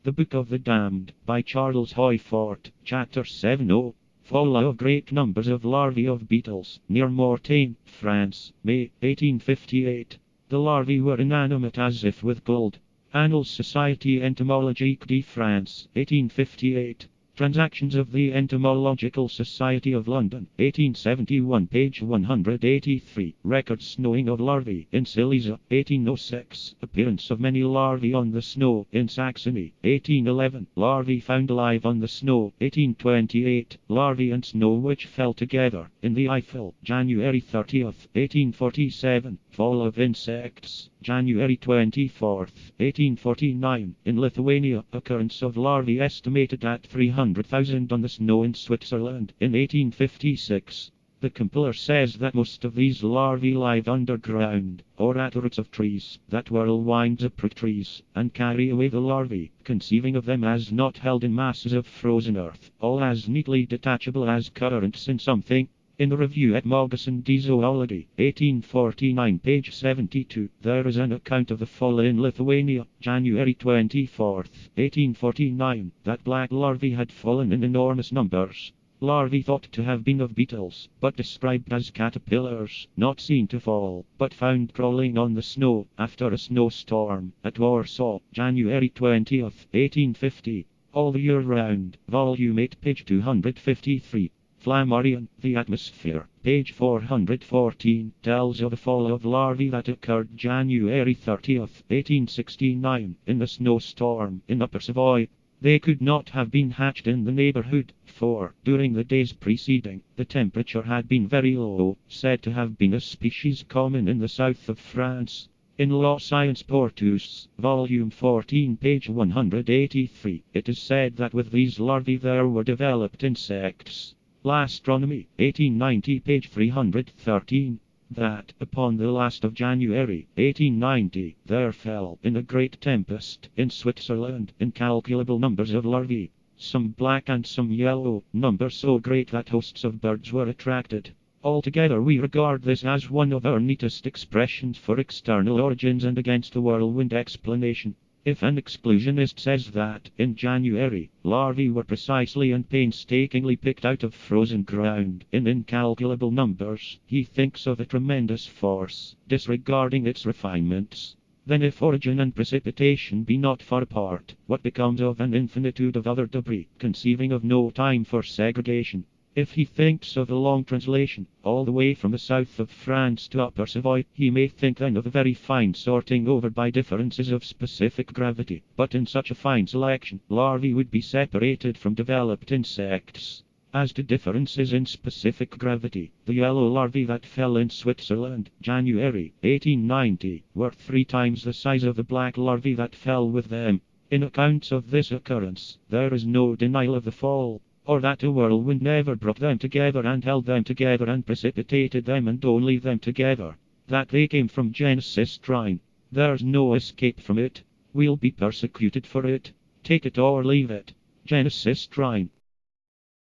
The Book of the Damned, by Charles Hoyfort, Chapter 7. Fall of great numbers of larvae of beetles, near Mortain, France, May, 1858. The larvae were inanimate as if with gold. Annals Société Entomologique de France, 1858. Transactions of the Entomological Society of London, 1871, page 183. Records snowing of larvae in Silesia, 1806. Appearance of many larvae on the snow in Saxony, 1811. Larvae found alive on the snow, 1828. Larvae and snow which fell together in the Eifel, January 30th, 1847. Fall of insects, January 24th, 1849. In Lithuania, occurrence of larvae estimated at 300,000 on the snow in Switzerland in 1856. The compiler says that most of these larvae live underground, or at the roots of trees, that whirlwinds uproot trees, and carry away the larvae, conceiving of them as not held in masses of frozen earth, all as neatly detachable as currents in something. In the review at Mogasin de Zoology, 1849, page 72, there is an account of the fall in Lithuania, January 24th, 1849, that black larvae had fallen in enormous numbers. Larvae thought to have been of beetles, but described as caterpillars, not seen to fall, but found crawling on the snow, after a snowstorm, at Warsaw, January 20th, 1850. All the year round, volume 8, page 253. Flammarion, The Atmosphere, page 414, tells of a fall of larvae that occurred January 30th, 1869, in a snowstorm in Upper Savoy. They could not have been hatched in the neighborhood, for, during the days preceding, the temperature had been very low, said to have been a species common in the south of France. In Law Science Portus, volume 14, page 183, it is said that with these larvae there were developed insects. L'Astronomie, 1890, page 313, that, upon the last of January, 1890, there fell, in a great tempest, in Switzerland, incalculable numbers of larvae, some black and some yellow, numbers so great that hosts of birds were attracted. Altogether we regard this as one of our neatest expressions for external origins and against the whirlwind explanation. If an exclusionist says that, in January, larvae were precisely and painstakingly picked out of frozen ground, in incalculable numbers, he thinks of a tremendous force, disregarding its refinements. Then if origin and precipitation be not far apart, what becomes of an infinitude of other debris, conceiving of no time for segregation? If he thinks of a long translation, all the way from the south of France to Upper Savoy, he may think then of a very fine sorting over by differences of specific gravity, but in such a fine selection, larvae would be separated from developed insects. As to differences in specific gravity, the yellow larvae that fell in Switzerland, January, 1890, were 3 times the size of the black larvae that fell with them. In accounts of this occurrence, there is no denial of the fall, or that a whirlwind never brought them together and held them together and precipitated them and only them together. That they came from genus Cistrine. There's no escape from it. We'll be persecuted for it. Take it or leave it. Genus Cistrine.